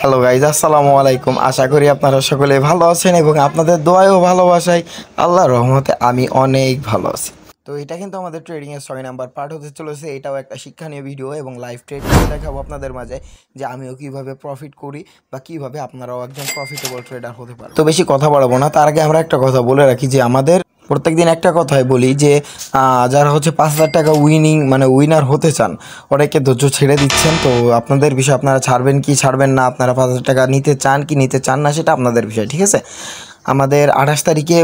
Hello guys, আসসালামু আলাইকুম। আশা করি আপনারা সকলে ভালো আছেন এবং আপনাদের দোয়ায় ও ভালোবাসায় আল্লাহর রহমতে আমি অনেক ভালো আছি। তো এটা কিন্তু আমাদের ট্রেডিংয়ের 6 নাম্বার পার্ট হতে চলেছে। এটাও একটা শিক্ষণীয় ভিডিও এবং লাইভ ট্রেড করে দেখাবো আপনাদের মাঝে যে আমিও কিভাবে প্রফিট করি বা কিভাবে আপনারাও একজন প্রফিটেবল ট্রেডার হতে পারেন। তো বেশি কথা বাড়াবো না, তার আগে আমরা একটা কথা বলে রাখি যে আমাদের প্রত্যেকদিন একটা কথাই বলি যে যারা হচ্ছে 5,000 টাকা উইনার হতে চান, অনেকে ধৈর্য ছেড়ে দিচ্ছেন। তো আপনাদের বিষয়, আপনারা ছাড়বেন কি ছাড়বেন না, আপনারা 5,000 টাকা নিতে চান কি নিতে চান না, সেটা আপনাদের বিষয়, ঠিক আছে। আমাদের 28 তারিখে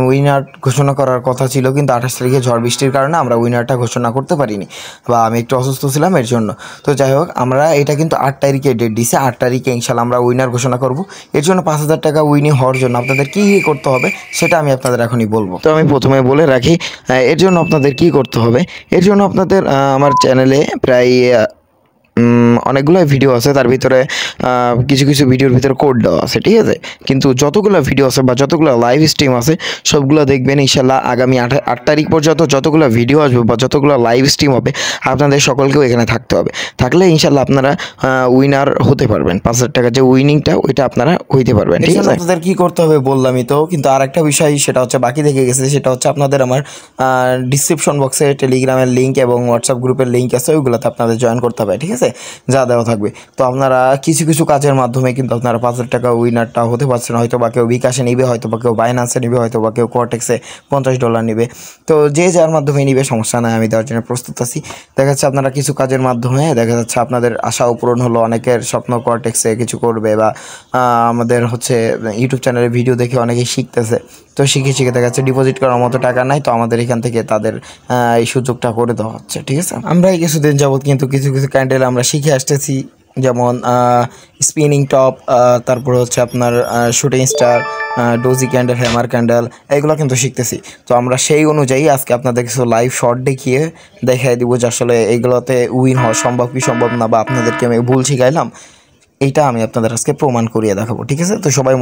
উইনার ঘোষণা করার কথা ছিল, কিন্তু 28 তারিখে ঝড় বৃষ্টির কারণে আমরা উইনারটা ঘোষণা করতে পারিনি, বা আমি একটু অসুস্থ ছিলাম এর জন্য। তো যাই হোক, আমরা এটা কিন্তু 8 তারিখে ডেট দিছে। 8 তারিখে ইনশাল্লাহ আমরা উইনার ঘোষণা করব। এর জন্য 5,000 টাকা উইনিং হওয়ার জন্য আপনাদের কী কী করতে হবে সেটা আমি আপনাদের এখনই বলবো। তো আমি প্রথমে বলে রাখি, এর জন্য আপনাদের কি করতে হবে। এর জন্য আপনাদের আমার চ্যানেলে প্রায় অনেকগুলো ভিডিও আছে, তার ভিতরে কিছু কিছু ভিডিওর ভিতরে কোড দেওয়া আছে, ঠিক আছে। কিন্তু যতগুলো ভিডিও আছে বা যতগুলো লাইভ স্ট্রিম আছে সবগুলো দেখবেন ইনশাল্লাহ। আগামী 8 তারিখ পর্যন্ত যতগুলো ভিডিও আসবে বা যতগুলো লাইভ স্ট্রিম হবে আপনাদের সকলকেও এখানে থাকতে হবে। থাকলে ইনশাল্লাহ আপনারা উইনার হতে পারবেন। 5,000 টাকা যে উইনিংটা ওইটা আপনারা হইতে পারবেন, ঠিক আছে। আপনাদের কী করতে হবে বললামই তো, কিন্তু আর একটা বিষয় সেটা হচ্ছে বাকি থেকে গেছে। সেটা হচ্ছে আপনাদের আমার ডিসক্রিপশন বক্সে টেলিগ্রামের লিঙ্ক এবং হোয়াটসঅ্যাপ গ্রুপের লিঙ্ক আছে, ওইগুলোতে আপনাদের জয়েন করতে হবে, ঠিক আছে। যা দেওয়া থাকবে। তো আপনারা কিছু কিছু কাজের মাধ্যমে কিন্তু আপনারা 5,000 টাকা উইনারটা হতে পারছেন। হয়তো বা কেউ বিকাশে নিবে, হয়তো বা কেউ বাইন্যান্সে নিবে, হয়তো বা কেউ কোয়ার্টেক্সে $50 নিবে। তো যে যার মাধ্যমে নিবে সমস্যা নাই, আমি দেওয়ার জন্য প্রস্তুত আছি। দেখা যাচ্ছে আপনারা কিছু কাজের মাধ্যমে দেখা যাচ্ছে আপনাদের আশাও পূরণ হলো। অনেকের স্বপ্ন কোয়ার্টেক্সে কিছু করবে, বা আমাদের হচ্ছে ইউটিউব চ্যানেলে ভিডিও দেখে অনেকেই শিখতেছে। তো শিখে দেখা যাচ্ছে ডিপোজিট করার মতো টাকা নাই, তো আমাদের এখান থেকে তাদের এই সুযোগটা করে দেওয়া হচ্ছে, ঠিক আছে। আমরা এই কিছুদিন যাবৎ কিন্তু কিছু কিছু ক্যান্ডেল আমরা শিখে আসতেছি, যেমন স্পিনিং টপ, তারপর হচ্ছে আপনার shooting star, doji candle, hammer candle, এগুলো কিন্তু শিখতেছি। তো আমরা সেই অনুযায়ী আজকে আপনাদের কিছু লাইভ শর্ট দেখাই দিব যে আসলে এইগুলোতে উইন হওয়া সম্ভব কি সম্ভব না, বা আপনাদেরকে আমি ভুল শিখাইলাম এইটা আমি আপনাদের আজকে প্রমাণ করিয়ে দেখাবো, ঠিক আছে। তো সবাই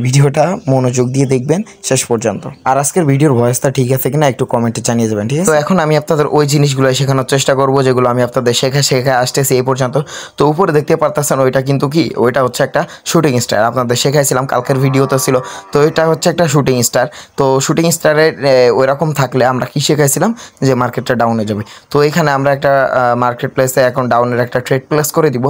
ভিডিওটা মনোযোগ দিয়ে দেখবেন শেষ পর্যন্ত। আর আজকের ভিডিওর ভয়েসটা ঠিক আছে কিনা একটু কমেন্টে জানিয়ে যাবেন, ঠিক আছে। তো এখন আমি আপনাদের ওই জিনিসগুলো শেখানোর চেষ্টা করবো যেগুলো আমি আপনাদের শেখা আসতেছি এই পর্যন্ত। তো উপরে দেখতে পারতেছেন ওইটা কিন্তু কি, ওইটা হচ্ছে একটা শুটিং স্টার। আপনাদের শেখাইছিলাম কালকের ভিডিওতে ছিল। তো এটা হচ্ছে একটা শুটিং স্টার। তো শুটিং স্টারের ওই রকম থাকলে আমরা কি শেখাইছিলাম যে মার্কেটটা ডাউনে যাবে। তো এখানে আমরা একটা মার্কেট প্লেসে এখন ডাউনের একটা ট্রেড প্লেস করে দিব।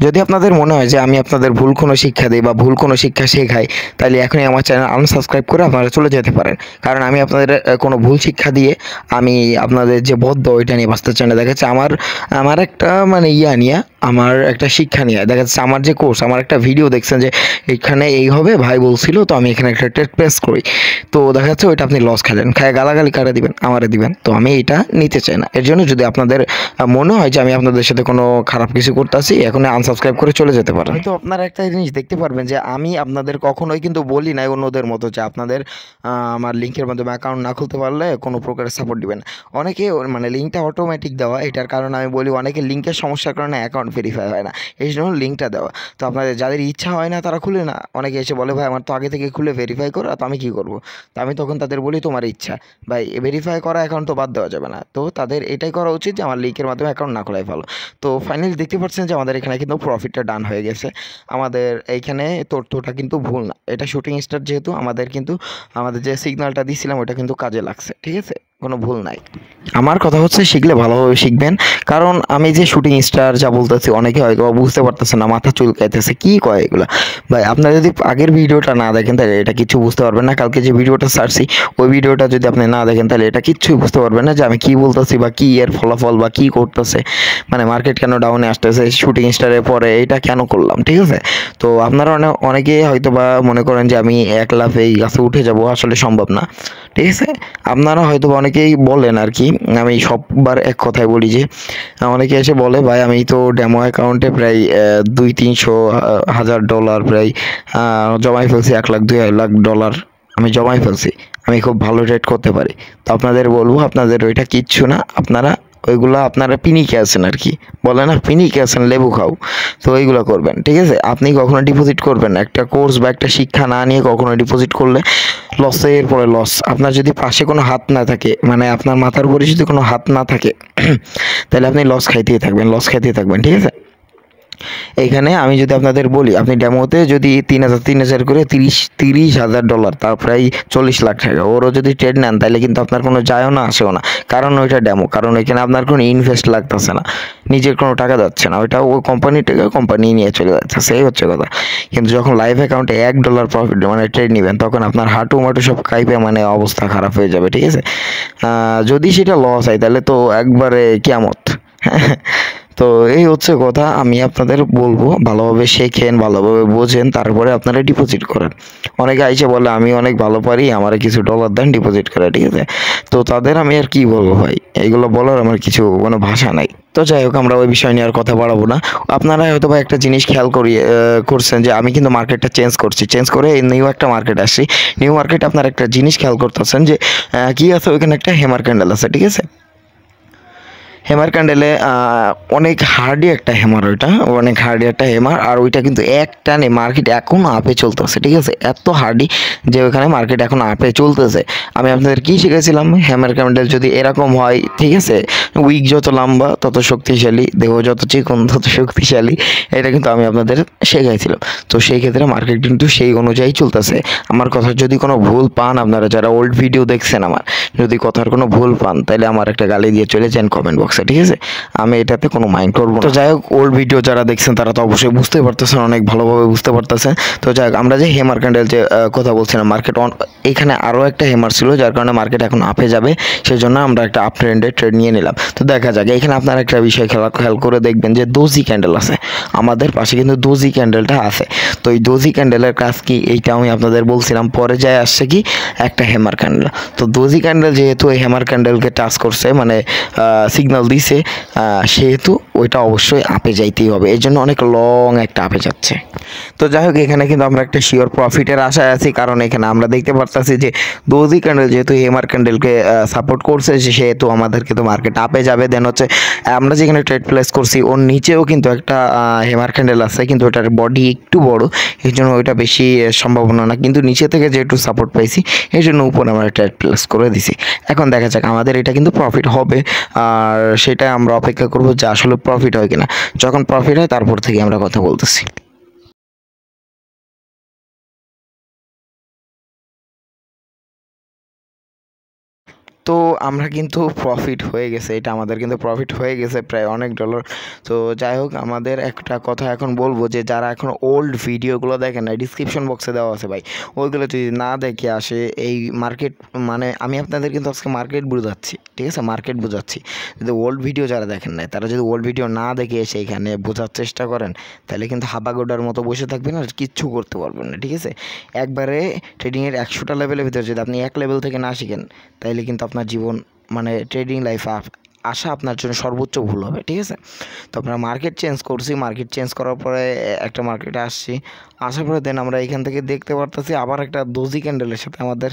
যদি আপনাদের মনে হয় যে আমি আপনাদের ভুল কোনো শিক্ষা দিই বা ভুল কোনো শিক্ষা শেখাই, তাহলে এখনই আমার চ্যানেল আনসাবস্ক্রাইব করে আপনারা চলে যেতে পারেন। কারণ আমি আপনাদের কোনো ভুল শিক্ষা দিয়ে আমি আপনাদের যে বদ্ধ ওইটা নিয়ে বাঁচতে চাই না। দেখা যাচ্ছে আমার একটা আমার একটা শিক্ষা নিয়ে দেখা যাচ্ছে আমার যে কোর্স, আমার একটা ভিডিও দেখছেন যে এখানে এই হবে ভাই বলছিল, তো আমি এখানে একটা ট্রেড প্লেস করি। তো দেখা যাচ্ছে ওইটা আপনি লস খেলেন, খায় গালাগালি কাটা দিবেন, আমারে দিবেন। তো আমি এটা নিতে চাই না। এর জন্য যদি আপনাদের মনে হয় যে আমি আপনাদের সাথে কোনো খারাপ কিছু করতেছি, এখন আনসাবস্ক্রাইব করে চলে যেতে পারেন। হয়তো আপনারা একটা জিনিস দেখতে পারবেন যে আমি আপনাদের কখনোই কিন্তু বলি নাই অন্যদের মতো যে আপনাদের আমার লিঙ্কের মাধ্যমে অ্যাকাউন্ট না খুলতে পারলে কোনো প্রকারের সাপোর্ট দিবেন। অনেকে লিঙ্কটা অটোমেটিক দেওয়া, এটার কারণে আমি বলি অনেকে লিঙ্কের সমস্যার কারণে অ্যাকাউন্ট ভেরিফাই হয় না, এই জন্য লিঙ্কটা দেওয়া। তো আপনাদের যাদের ইচ্ছা হয় না তারা খুলে না। অনেকে এসে বলে ভাই আমার তো আগে থেকে খুলে ভেরিফাই করো, তো আমি কী করবো। তো আমি তখন তাদের বলি তোমার ইচ্ছা ভাই, ভেরিফাই করা অ্যাকাউন্ট তো বাদ দেওয়া যাবে না। তো তাদের এটাই করা উচিত যে আমার লিঙ্কের মাধ্যমে অ্যাকাউন্ট না খোলাই ভালো। তো ফাইনালি দেখতে পাচ্ছেন যে আমাদের এখানে কিন্তু প্রফিটটা ডান হয়ে গেছে। আমাদের এইখানে তথ্যটা কিন্তু ভুল না, এটা শুটিং স্টার যেহেতু আমাদের যে সিগন্যালটা দিয়েছিলাম ওটা কিন্তু কাজে লাগছে, ঠিক আছে, কোনো ভুল নাই। আমার কথা হচ্ছে শিখলে ভালোভাবে শিখবেন। কারণ আমি যে শুটিং স্টার যা বলতেছি অনেকে হয়তো বুঝতে পারতেছে না, মাথা চুলকাইতেছে কি কয় এগুলো। ভাই আপনারা যদি আগের ভিডিওটা না দেখেন তাহলে এটা কিচ্ছু বুঝতে পারবেন না। কালকে যে ভিডিওটা ছাড়ছি ওই ভিডিওটা যদি আপনি না দেখেন তাহলে এটা কিচ্ছুই বুঝতে পারবেন না যে আমি কী বলতেছি বা কী এর ফলাফল বা কী করতেছে, মার্কেট কেন ডাউনে আসতেছে, শুটিং স্টারের পরে এইটা কেন করলাম, ঠিক আছে। তো আপনারা অনেকে হয়তো বা মনে করেন যে আমি এক লাফে এই গাছে উঠে যাব, আসলে সম্ভব না, ঠিক আছে। আপনারা হয়তো অনেকেই বলেন আর কি, আমি সববার এক কথাই বলি যে অনেকে এসে বলে ভাই আমি তো ডেমো অ্যাকাউন্টে প্রায় $200-300 প্রায় জমাই ফেলছি, 1 লাখ 2 লাখ ডলার আমি জমাই ফেলছি, আমি খুব ভালো ট্রেড করতে পারি। তো আপনাদের বলবো আপনাদের ওইটা কিচ্ছু না, আপনারা পিনিকে আছেন আর কি, বলে না পিনিকে আছেন লেবু খাও। তো এইগুলো করবেন, ঠিক আছে। আপনি কখনো ডিপোজিট করবেন না, একটা কোর্স বা একটা শিক্ষা না নিয়ে কখনো ডিপোজিট করলে লসের পরে লস। আপনার যদি পাশে কোনো হাত না থাকে, আপনার মাথার উপরে যদি কোনো হাত না থাকে তাহলে আপনি লস খাইতেই থাকবেন, ঠিক আছে। এইখানে আমি যদি আপনাদের বলি, আপনি ডেমোতে যদি 3,000 করে $30,000, তার প্রায় 40 লাখ টাকা, ওরও যদি ট্রেড নেন তাহলে কিন্তু আপনার কোনো যায়ও না আসেও না, কারণ ওইটা ডেমো, কারণ ওইখানে আপনার কোনো ইনভেস্ট লাগতেছে না, নিজের কোনো টাকা যাচ্ছে না, ওইটা ওই কোম্পানির টাকা কোম্পানি নিয়ে চলে যাচ্ছে, সেই হচ্ছে কথা। কিন্তু যখন লাইভ অ্যাকাউন্টে $1 প্রফিট মানে ট্রেড নেবেন, তখন আপনার হাঁটু মাটু সব কাইপে মানে অবস্থা খারাপ হয়ে যাবে, ঠিক আছে। যদি সেটা লস হয় তাহলে তো একবারে কিয়ামত। তো এই হচ্ছে কথা, আমি আপনাদের বলবো ভালোভাবে শেখেন, ভালোভাবে বোঝেন, তারপরে আপনারা ডিপোজিট করেন। অনেকে আইসে বলে আমি অনেক ভালো পারি, আমার কিছু ডলার দেন ডিপোজিট করে, ঠিক আছে। তো তাদের আমি আর কি বলবো ভাই, এইগুলো বলার আমার কিছু কোনো ভাষা নাই। তো যাই হোক, আমরা ওই বিষয় নিয়ে আর কথা বাড়াবো না। আপনারা হয়তো বা একটা জিনিস খেয়াল করছেন যে আমি কিন্তু মার্কেটটা চেঞ্জ করে নিউ একটা মার্কেট আসছি। নিউ মার্কেট আপনার একটা জিনিস খেয়াল করতেছেন যে কি আছে, ওইখানে একটা হেমার ক্যান্ডেল আছে, ঠিক আছে। হেমার ক্যান্ডেলে অনেক হার্ডি একটা হেমার, ওইটা অনেক হার্ডি একটা হেমার, আর ওইটা কিন্তু এক টানে মার্কেট এখনও আপে চলতেছে, ঠিক আছে। এত হার্ডি যে ওইখানে মার্কেট এখন আপে চলতেছে। আমি আপনাদের কী শিখেছিলাম, হেমার ক্যান্ডেল যদি এরকম হয়, ঠিক আছে, উইক যত লম্বা তত শক্তিশালী, দেহ যত চিকন তত শক্তিশালী, এটা কিন্তু আমি আপনাদের শেখাইছিলাম। তো সেই ক্ষেত্রে মার্কেট কিন্তু সেই অনুযায়ী চলতেছে। আমার কথার যদি কোনো ভুল পান, আপনারা যারা ওল্ড ভিডিও দেখছেন আমার, যদি কথার কোনো ভুল পান তাহলে আমার একটা গালি দিয়ে চলে যান কমেন্ট বক্সে, ঠিক আছে। আমি এটাতে কোনো মাইন্ড করবো না। তো যাই হোক, ওল্ড ভিডিও যারা দেখছেন তারা তো অবশ্যই বুঝতে পারতেছেন, অনেক ভালোভাবে বুঝতে পারতেছেন। তো যাই হোক, আমরা যে হেমার ক্যান্ডেল যে কথা বলছিলাম, মার্কেট এখানে আরও একটা হেমার ছিল, যার কারণে মার্কেট এখন আপে যাবে, সেই জন্য আমরা একটা আপ ট্রেন্ডে ট্রেড নিয়ে নিলাম। তো দেখা যাক, এখানে আপনারা একটা বিষয় খেয়াল করে দেখবেন যে দোজি ক্যান্ডেল আছে আমাদের পাশে, কিন্তু দোজি ক্যান্ডেলটা আছে। তো এই দোজি ক্যান্ডেলের কাজ কি, এইটা আমি আপনাদের বলছিলাম। পরে যায় আসছে কি একটা হেমার ক্যান্ডেল। তো দোজি ক্যান্ডেল যেহেতু এই হেমার ক্যান্ডেলকে টাচ করছে, মানে সিগন্যাল দিছে, সেহেতু ওইটা অবশ্যই আপে যাইতেই হবে, এই জন্য অনেক লং একটা আপে যাচ্ছে। তো যাই হোক, এখানে কিন্তু আমরা একটা শিওর প্রফিটের আশায় আছি, কারণ এখানে আমরা দেখতে পারতেছি যে দোজি ক্যান্ডেল যেহেতু হেমার ক্যান্ডেলকে সাপোর্ট করছে, সেহেতু আমাদের কিন্তু মার্কেট আপে যাবে। দেন হচ্ছে আমরা যেখানে ট্রেড প্লেস করছি ওর নিচেও কিন্তু একটা হেমার ক্যান্ডেল আছে, কিন্তু ওটার বডি একটু বড়, এই জন্য ওইটা বেশি সম্ভাবনা না, কিন্তু নিচে থেকে যেহেতু সাপোর্ট পাইছি এই জন্য উপরে আমরা ট্রেড প্লেস করে দিছি। এখন দেখা যাক, আমাদের এটা কিন্তু প্রফিট হবে, আর সেটা আমরা অপেক্ষা করবো যে আসলে প্রফিট হয় কিনা। যখন প্রফিট হয় তারপর থেকে আমরা কথা বলতেছি। তো আমরা কিন্তু প্রফিট হয়ে গেছে, এটা আমাদের কিন্তু প্রফিট হয়ে গেছে প্রায় অনেক ডলার। তো যাই হোক, আমাদের একটা কথা এখন বলবো যে যারা এখন ওল্ড ভিডিওগুলো দেখেন না, ডিসক্রিপশন বক্সে দেওয়া আছে ভাই, ওইগুলো যদি না দেখে আসে এই মার্কেট, মানে আমি আপনাদের কিন্তু আজকে মার্কেট বোঝাচ্ছি, ঠিক আছে, মার্কেট বোঝাচ্ছি। যদি ওল্ড ভিডিও যারা দেখেন না, তারা যদি ওল্ড ভিডিও না দেখে এসে এখানে বোঝার চেষ্টা করেন, তাহলে কিন্তু হাবাগোডার মতো বসে থাকবেন আর কিচ্ছু করতে পারবেন না, ঠিক আছে। একবারে ট্রেডিংয়ের 100টা লেভেলের ভিতরে যদি আপনি এক লেভেল থেকে না শিখেন, তাইলে কিন্তু আপনার জীবন মানে ট্রেডিং লাইফ আসা আপনার জন্য সর্বোচ্চ ভুল হবে, ঠিক আছে। তো আমরা মার্কেট চেঞ্জ করছি, মার্কেট চেঞ্জ করার পরে একটা মার্কেটে আসছি, আসার পরে দেন আমরা এখান থেকে দেখতে পারতেছি আবার একটা দোজি ক্যান্ডেলের সাথে আমাদের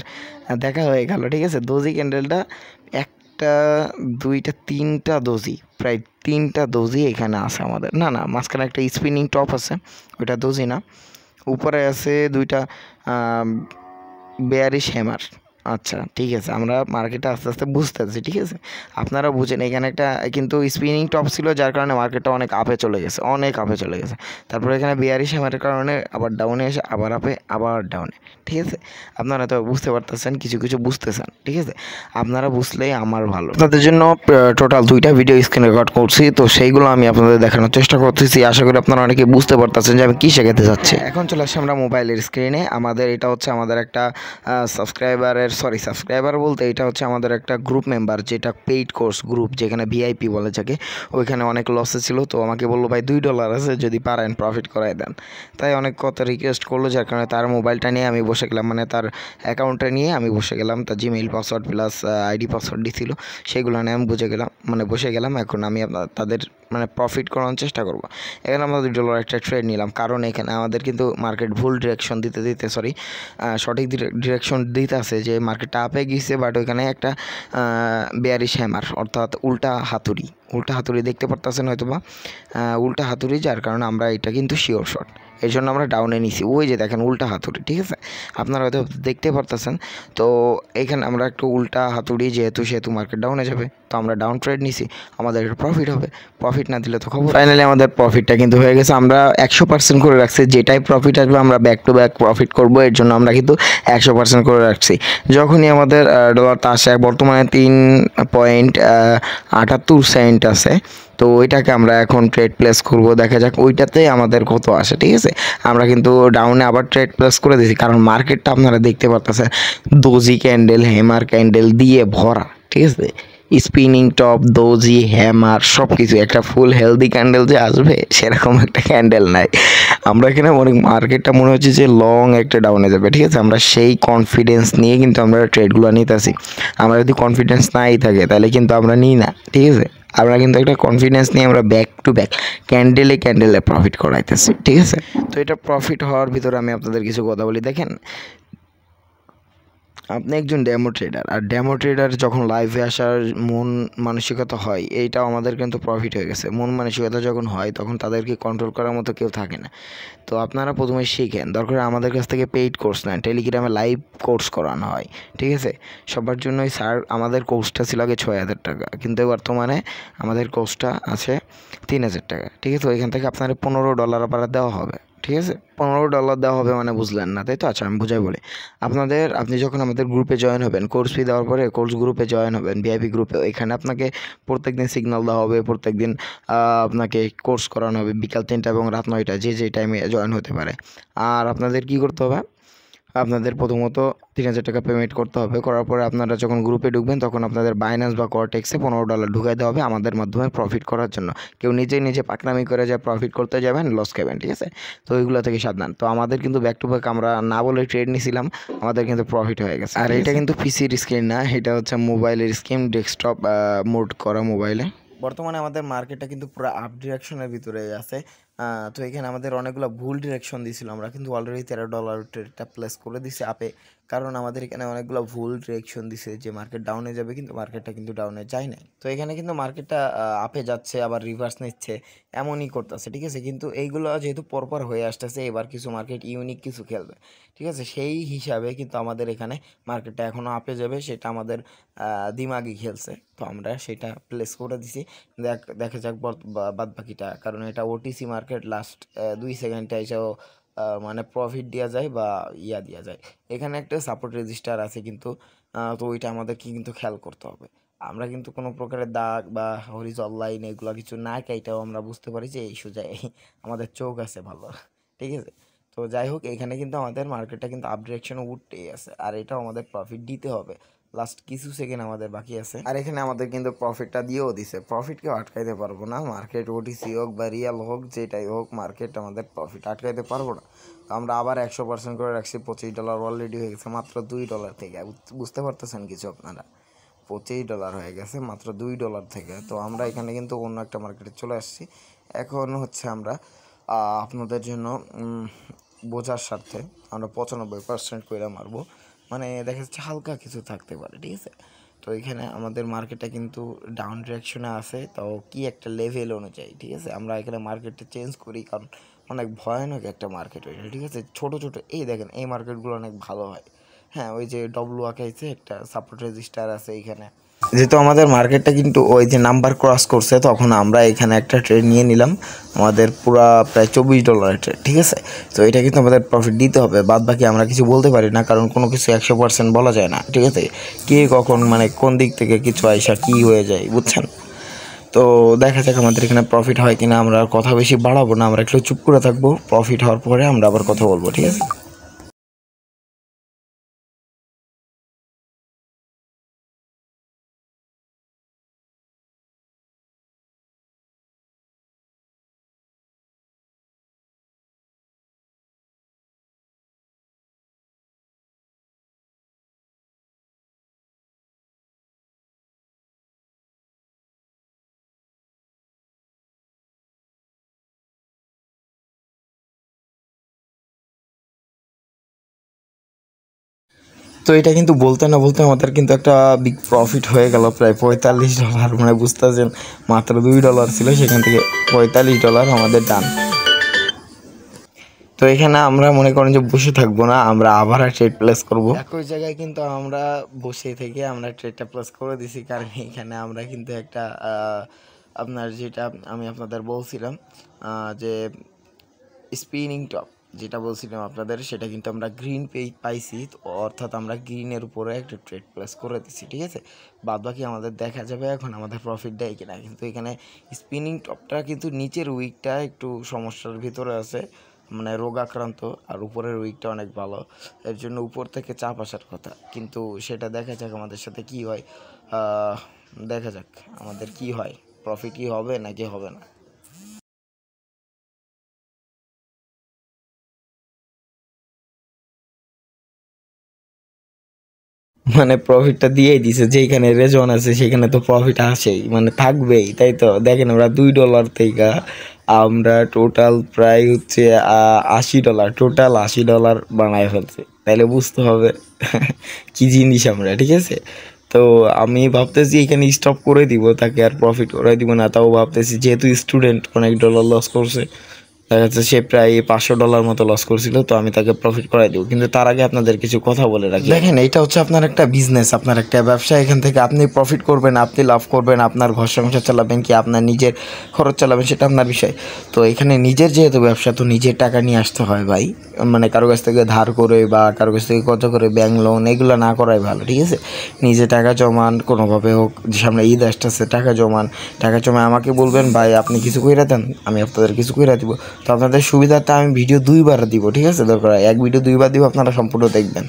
দেখা হয়ে গেল, ঠিক আছে। দোজি ক্যান্ডেলটা একটা, দুইটা, তিনটা দোজি, প্রায় তিনটা দোজি এখানে আছে আমাদের। না না, মাঝখানে একটা স্পিনিং টপ আছে, ওইটা দোজি না। উপরে আছে দুইটা বেয়ারিশ হ্যামার। আচ্ছা ঠিক আছে, আমরা মার্কেটে আস্তে আস্তে বুঝতেছি, ঠিক আছে। আপনারা বুঝেন, এখানে একটা কিন্তু স্পিনিং টপ ছিল, যার কারণে মার্কেটটা অনেক আপে চলে গেছে, অনেক আপে চলে গেছে। তারপরে এখানে বেয়ারিশ হ্যামারের কারণে আবার ডাউনে এসে আবার আপে আবার ডাউনে, ঠিক আছে। আপনারা তো বুঝতে পারতেছেন, কিছু কিছু বুঝতেছেন, ঠিক আছে। আপনারা বুঝলেই আমার ভালো। আপনাদের জন্য টোটাল 2টা ভিডিও স্ক্রিন রেকর্ড করছি, তো সেইগুলো আমি আপনাদের দেখানোর চেষ্টা করতেছি। আশা করি আপনারা অনেকে বুঝতে পারতেছেন যে আমি কী শেখাতে চাচ্ছি। এখন চলে আসছি আমরা মোবাইলের স্ক্রিনে। আমাদের এটা হচ্ছে আমাদের একটা সাবস্ক্রাইবার বলতে এটা হচ্ছে আমাদের একটা গ্রুপ মেম্বার, যেটা পেইড কোর্স গ্রুপ, যেখানে ভিআইপি বলে থাকে। ওইখানে অনেক লসে ছিল, তো আমাকে বললো ভাই $2 আছে, যদি পারেন প্রফিট করাই দেন। তাই অনেক কথা রিকোয়েস্ট করলো, যার কারণে তার মোবাইলটা নিয়ে আমি বসে গেলাম, মানে তার অ্যাকাউন্টটা নিয়ে আমি বসে গেলাম। তার Gmail password plus ID password দিছিল, সেগুলো নিয়ে আমি বসে গেলাম। এখন আমি তাদের মানে প্রফিট করানোর চেষ্টা করব। এখানে আমরা $2 একটা ট্রেড নিলাম, কারণ এখানে আমাদের কিন্তু মার্কেট ভুল ডিরেকশন দিতে সঠিক ডিরেকশন দিতে আছে যে মার্কেটটা আপে গিয়েছে, বাট ওইখানে একটা বেয়ারিশ হ্যামার, অর্থাৎ উল্টা হাতুড়ি দেখতে পারতেছেন হয়তো বা, উল্টা হাতুড়ি, যার কারণে আমরা এটা কিন্তু শিওর শট, এই জন্য আমরা ডাউনে নিছি। ওই যে দেখেন উল্টা হাতুড়ি, ঠিক আছে, আপনারা হয়তো দেখতে পারতেছেন। তো এখানে আমরা একটু উল্টা হাতুড়ি, যেহেতু সেহেতু মার্কেট ডাউনে যাবে, তো আমরা ডাউন ট্রেড নিছি, আমাদের প্রফিট হবে। প্রফিট না দিলে তো খবর। ফাইনালি আমাদের প্রফিটটা কিন্তু হয়ে গেছে। আমরা 100% করে রাখছি, যেটাই প্রফিট আসবে আমরা ব্যাক টু ব্যাক প্রফিট করবো, এর জন্য আমরা কিন্তু 100% করে রাখছি। যখনই আমাদের ডলারটা আসে, বর্তমানে 3.78 আছে, তো ওইটাকে আমরা এখন ট্রেড প্লেস করব। দেখা যাক ওইটাতে আমাদের কত আসে, ঠিক আছে। আমরা কিন্তু ডাউনে আবার ট্রেড প্লেস করে দিয়েছি, কারণ মার্কেটটা আপনারা দেখতে পারতেছেন দোজি ক্যান্ডেল, হ্যামার ক্যান্ডেল দিয়ে ভরা, ঠিক আছে। স্পিনিং টপ, দোজি, হ্যামার সব কিছু, একটা ফুল হেলদি ক্যান্ডেল যে আসবে সেরকম একটা ক্যান্ডেল নাই। আমরা এখানে অনেক, মার্কেটটা মনে হচ্ছে যে লং একটা ডাউনে যাবে, ঠিক আছে। আমরা সেই কনফিডেন্স নিয়ে কিন্তু আমরা ট্রেডগুলো নিতেছি। আমরা যদি কনফিডেন্স নাই থাকে তাহলে কিন্তু আমরা নিই না, ঠিক আছে। আমরা কিন্তু একটা কনফিডেন্স নিয়ে আমরা ব্যাক টু ব্যাক ক্যান্ডেলে প্রফিট করাইতেছি, ঠিক আছে। তো এটা প্রফিট হওয়ার ভিতরে আমি আপনাদের কিছু কথা বলি। দেখেন, আপনি একজন ডেমো ট্রেডার, আর ডেমো ট্রেডার যখন লাইভে আসার মন মানসিকতা হয়, এইটাও আমাদের কিন্তু প্রফিট হয়ে গেছে। মন মানসিকতা যখন হয় তখন তাদেরকে কন্ট্রোল করার মতো কেউ থাকে না। তো আপনারা প্রথমে শিখেন, দরকার আমাদের কাছ থেকে পেইড কোর্স নেন, টেলিগ্রামে লাইভ কোর্স করানো হয়, ঠিক আছে। সবার জন্যই স্যার, আমাদের কোর্সটা ছিল আগে 6,000 টাকা, কিন্তু বর্তমানে আমাদের কোর্সটা আছে 3,000 টাকা, ঠিক আছে। ওইখান থেকে আপনার $15 আবার দেওয়া হবে, ঠিক আছে। $15 দেওয়া হবে মানে বুঝলেন না, তাই তো? আচ্ছা, আমি বুঝাই বলি। আপনি যখন আমাদের গ্রুপে জয়েন হবেন, কোর্স ফি দেওয়ার পরে কোর্স গ্রুপে জয়েন হবেন, ভিআইপি গ্রুপে, এখানে আপনাকে প্রত্যেকদিন সিগন্যাল দেওয়া হবে, প্রত্যেকদিন আপনাকে কোর্স করানো হবে বিকাল 3টা এবং রাত 9টা, যে টাইমে জয়েন হতে পারে। আর আপনাদের কী করতে হবে, আপনাদের প্রথমত 3,000 টাকা পেমেন্ট করতে হবে। করার পরে আপনারা যখন গ্রুপে ঢুকবেন তখন আপনাদের বাইন্যান্স বা কর্টেক্সে $15 ঢুকাই দেওয়া হবে আমাদের মাধ্যমে প্রফিট করার জন্য। কেউ নিজে পাকনামি করে যা প্রফিট করতে যাবেন, লস খাবেন, ঠিক আছে। তো ওইগুলো থেকে সাবধান। তো আমাদের কিন্তু ব্যাক টু ব্যাক আমরা না বলে ট্রেড নিয়েছিলাম, আমাদের কিন্তু প্রফিট হয়ে গেছে। আর এটা কিন্তু পিসির স্ক্রিন না, এটা হচ্ছে মোবাইলের স্ক্রিন, ডেস্কটপ মোড করা মোবাইলে। বর্তমানে আমাদের মার্কেটটা কিন্তু পুরো আপ ডিরেকশনের ভিতরে আছে। তো এখানে আমাদের অনেকগুলো ভুল ডিরেকশন দিয়েছিল, আমরা কিন্তু অলরেডি $13 ট্রেডটা প্লেস করে দিছি আপে, কারণ আমাদের এখানে অনেকগুলো ভুল ডিরেকশন দিছে যে মার্কেট ডাউনে যাবে, কিন্তু মার্কেটটা কিন্তু ডাউনে যায় নাই। তো এখানে কিন্তু মার্কেটটা আপে যাচ্ছে আবার রিভার্স নিচ্ছে, এমনই করতেছে, ঠিক আছে। কিন্তু এইগুলো যেহেতু পরপর হয়ে আসতেছে, এবার কিছু মার্কেট ইউনিক কিছু খেলবে, ঠিক আছে। সেই হিসাবে কিন্তু আমাদের এখানে মার্কেটটা এখনও আপে যাবে, সেটা আমাদের দিমাগই খেলছে। তো আমরা সেটা প্লেস করে দিছি, দেখা যাক বাদ বাকিটা, কারণ এটা ওটিসি মার্কেট, লাস্ট 2 সেকেন্ডে এসেও মানে প্রফিট দেওয়া যায় বা দেওয়া যায়। এখানে একটা সাপোর্ট রেজিস্টার আছে কিন্তু, তো ওইটা আমাদের কিন্তু খেয়াল করতে হবে। আমরা কিন্তু কোনো প্রকারের দাগ বা হরিজল লাইন এগুলো কিছু না কেটেও আমরা বুঝতে পারি যে এই সোজা আমাদের চোখ আছে ভালো, ঠিক আছে। তো যাই হোক, এখানে কিন্তু আমাদের মার্কেটটা কিন্তু আপ ডিরেকশনে উঠতেই আছে, আর এটাও আমাদের প্রফিট দিতে হবে। লাস্ট কিছু সেকেন্ড আমাদের বাকি আছে, আর এখানে আমাদের কিন্তু প্রফিটটা দিয়েও দিছে। প্রফিটকেও আটকাইতে পারবো না, মার্কেট ওটিসি হোক বা রিয়াল হোক, যেটাই হোক, মার্কেট আমাদের প্রফিট আটকাইতে পারবো না। তো আমরা আবার 100% করে রাখছি। $25 অলরেডি হয়ে গেছে মাত্র $2 থেকে, বুঝতে পারতেছেন কিছু আপনারা? $25 হয়ে গেছে মাত্র $2 থেকে। তো আমরা এখানে কিন্তু অন্য একটা মার্কেটে চলে আসছি। এখন হচ্ছে আমরা আপনাদের জন্য বোঝার স্বার্থে আমরা 95% করে মারবো, মানে দেখা যাচ্ছে হালকা কিছু থাকতে পারে, ঠিক আছে। তো এখানে আমাদের মার্কেটটা কিন্তু ডাউন ডিরেকশনে আছে, তাও কি একটা লেভেল অনুযায়ী, ঠিক আছে। আমরা এখানে মার্কেটটা চেঞ্জ করি, কারণ অনেক ভয়ানক একটা মার্কেট হয়েছে, ঠিক আছে। ছোটো এই দেখেন, এই মার্কেটগুলো অনেক ভালো হয়। হ্যাঁ, ওই যে ডব্লু আঁকাইছে, একটা সাপোর্ট রেজিস্টার আছে এইখানে। যেহেতু আমাদের মার্কেটটা কিন্তু ওই যে নাম্বার ক্রস করছে, তখন আমরা এখানে একটা ট্রেড নিয়ে নিলাম, আমাদের পুরা প্রায় $24 ট্রেড, ঠিক আছে। তো এটা কিন্তু আমাদের প্রফিট দিতে হবে, বাদ বাকি আমরা কিছু বলতে পারি না, কারণ কোনো কিছু 100% বলা যায় না, ঠিক আছে। কে কখন মানে কোন দিক থেকে কিছু আইসা কী হয়ে যায়, বুঝছেন। তো দেখা যাক আমাদের এখানে প্রফিট হয় কিনা। আমরা কথা বেশি বাড়াবো না, আমরা একটু চুপ করে থাকবো, প্রফিট হওয়ার পরে আমরা আবার কথা বলবো, ঠিক আছে। তো এটা কিন্তু বলতে না বলতে আমাদের কিন্তু একটা বিগ প্রফিট হয়ে গেল, প্রায় $45। মানে বুঝতেছেন, মাত্র $2 ছিল, সেখান থেকে $45 আমাদের ডান। তো এখানে আমরা মনে করেন যে বসে থাকবো না, আমরা আবার ট্রেড প্লেস করব। একই জায়গায় কিন্তু আমরা বসে থেকে আমরা ট্রেডটা প্লেস করে দিছি, কারণ এখানে আমরা কিন্তু একটা আপনার যেটা আমি আপনাদের বলছিলাম যে স্পিনিং টপ যেটা বলছিলাম আপনাদের, সেটা কিন্তু আমরা গ্রিন পাইছি, অর্থাৎ আমরা গ্রিনের উপরে একটা ট্রেড প্লেস করে দিচ্ছি, ঠিক আছে। বাদ বাকি আমাদের দেখা যাবে এখন আমাদের প্রফিট দেয় কিনা। কিন্তু এখানে স্পিনিং টপটা কিন্তু নিচের উইকটা একটু সমস্যার ভিতরে আছে, মানে রোগাক্রান্ত, আর উপরের উইকটা অনেক ভালো, এর জন্য উপর থেকে চাপ আসার কথা। কিন্তু সেটা দেখা যাক আমাদের সাথে কি হয়, দেখা যাক আমাদের কি হয়, প্রফিট কি হবে নাকি হবে না। মানে প্রফিটটা দিয়েই দিছে, যেখানে রেজন আছে সেখানে তো প্রফিট আসেই, মানে থাকবেই, তাই তো। দেখেন আমরা $2 থেকে আমরা টোটাল প্রায় হচ্ছে $80, টোটাল $80 বানায় ফেলছে, তাইলে বুঝতে হবে কি জিনিস আমরা, ঠিক আছে। তো আমি ভাবতেছি এখানে স্টপ করে দিব, তাকে আর প্রফিট করে দিব না। তাও ভাবতেছি যেহেতু স্টুডেন্ট অনেক ডলার লস করছে, দেখা যাচ্ছে সে প্রায় $500 মতো লস করছিল, তো আমি তাকে প্রফিট করাই দেবো। কিন্তু তার আগে আপনাদের কিছু কথা বলে রাখি। দেখেন, এটা হচ্ছে আপনার একটা বিজনেস, আপনার একটা ব্যবসা। এখান থেকে আপনি প্রফিট করবেন, আপনি লাভ করবেন, আপনার ঘর সংসার চালাবেন কি আপনার নিজের খরচ চালাবেন সেটা আপনার বিষয়। তো এখানে নিজের যেহেতু ব্যবসা, তো নিজের টাকা নিয়ে আসতে হয় ভাই, মানে কারো কাছ থেকে ধার করে বা কারো কাছ থেকে কত করে ব্যাংক লোন এগুলো না করাই ভালো, ঠিক আছে। নিজে টাকা জমান কোনোভাবে হোক, সামনে ঈদ আসতেছে, টাকা জমান, টাকা জমা আমাকে বলবেন ভাই আপনি কিছু কইরা দেন, আমি আপনাদের কিছু কইরা দিব। তো আপনাদের সুবিধাটা আমি ভিডিও 2বার দিব, ঠিক আছে। দরকার 1 ভিডিও 2বার দিব, আপনারা সম্পূর্ণ দেখবেন।